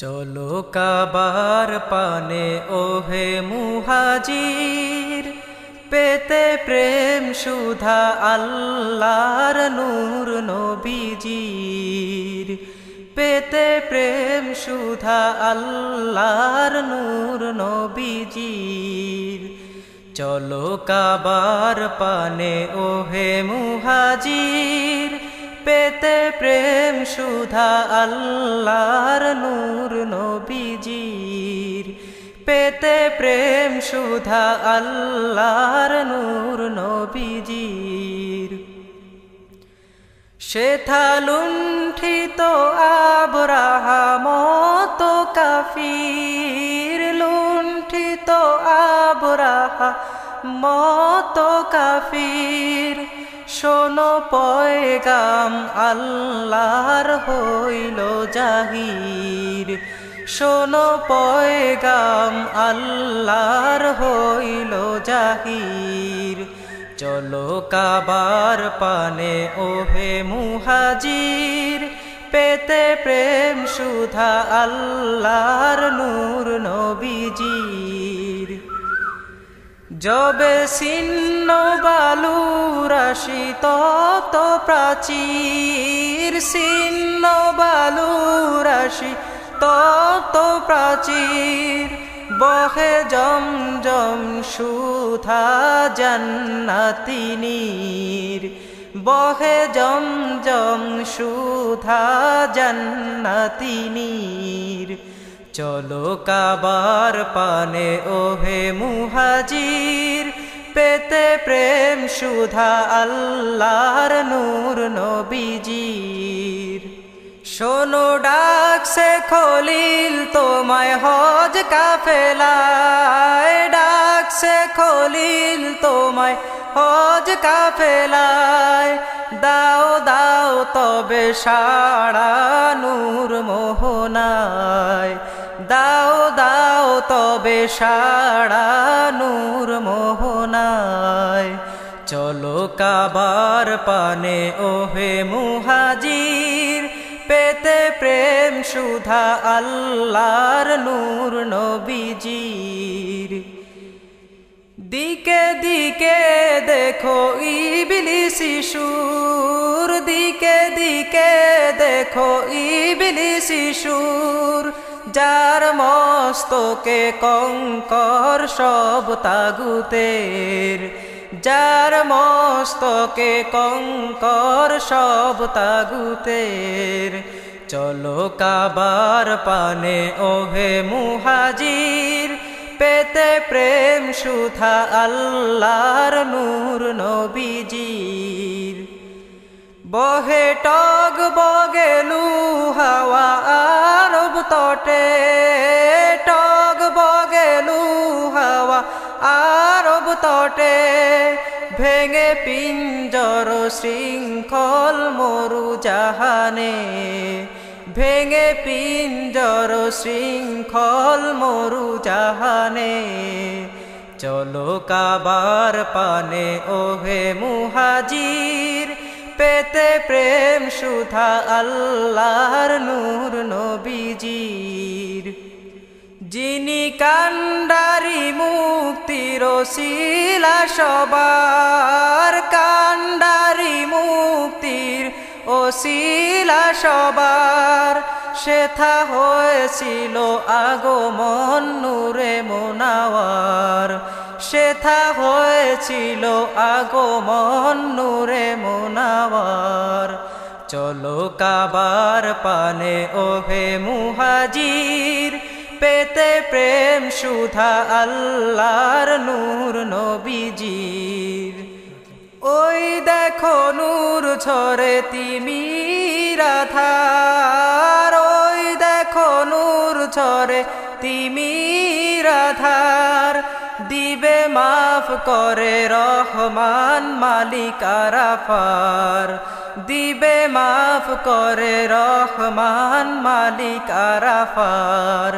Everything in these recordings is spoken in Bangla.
চলো কাবার পানে ওহে মুহাজির, পেতে প্রেম সুধা আল্লাহর নূর নবীজির। পেতে প্রেম সুধা আল্লাহর নূর নবীজির। চলো কাবার পানে ওহে মুহাজির, পেতে প্রেম সুধা আল্লাহর নূর নবীজির। পেতে প্রেম সুধা আল্লাহর নূর নবীজির। সেথা লুণ্ঠিত আবরাহা মত কাফির, লুণ্ঠিত আবরাহা মত কাফির। শোনো পয়গাম আল্লাহর হইল জাহির, শোনো পয়গাম আল্লাহর হইল জাহির। চলো কাবার পানে ওহে মুহাজির, পেতে প্রেম সুধা আল্লাহর নূর নবীজির। যবে ছিন্ন বালু রাশি তত প্রাচীর, ছিন্ন বালু রাশি তত প্রাচীর। বহে জমজম সুধা জান্নাতি নীর, বহে জমজম সুধা জান্নাতি নীর। চলো কাবার পানে ওহে মুহাজির, পেতে প্রেম সুধা আল্লাহর নূর নবীজির। শোনো ডাকছে খলিল তোমায় হজ কাফেলায়, ডাকছে খলিল তোমায় হজ কাফেলায়। দাও দাও তবে সাড়া নূর মোহনায়, দাও দাও তবে সাড়া নূর মোহনায়। চলো কাবার পানে ওহে মুহাজির, পেতে প্রেম সুধা আল্লাহর নূর নবীজির। দিকে দিকে দেখো ইবলিসি সুর, দিকে দিকে দেখো ইবলিসি সুর। যার মস্তকে কঙ্কর সব তাগুতের, যার মস্তকে কঙ্কর সব তাগুতের। চলো কাবার পানে ওহে মুহাজির, পেতে প্রেম সুধা আল্লাহর নূর নবীজির। বহে টগ বগেলু হাওয়া আরব তটে, টগ বগেলু হাওয়া আরব তটে। ভেঙে পিঞ্জর শৃঙ্খল মরু জাহানে, ভেঙে পিঞ্জর শৃঙ্খল মরু জাহানে। চলো কাবার পানে ওহে মুহাজির, পেতে প্রেম সুধা আল্লাহর নূর নবীজির। যিনি কান্ডারি মুক্তির ওসিলা সবার, কান্ডারি মুক্তির ওসিলা সবার। সেথা হয়েছিল আগমন নূরে মুনাওয়ার, সেথা হয়েছিল আগমন নূরে মুনাওয়ার। চলো কাবার পানে ওহে মুহাজির, পেতে প্রেম সুধা আল্লাহর নূর নবীজির। ওই দেখো নূর ঝরে তিমির আধার, ওই দেখো নূর ঝরে তিমির আধার। দিবে মাফ করে রহমান মালিক আরাফার, দিবে মাফ করে রহমান মালিক আরাফার।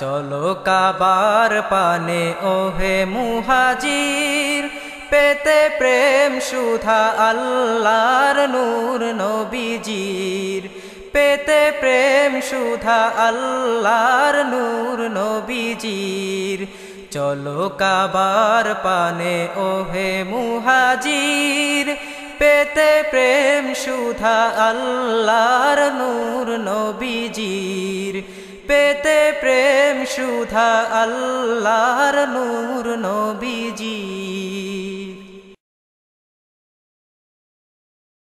চলো কাবার পানে ওহে মুহাজির, পেতে প্রেম সুধা আল্লাহর নূর নবীজির। পেতে প্রেম সুধা আল্লাহর নূর নবীজির চলো কাবার পানে ওহে মুহাজির পেতে প্রেম সুধা আল্লাহর নূর নবীজির পেতে প্রেম সুধা আল্লাহর নূর নবীজির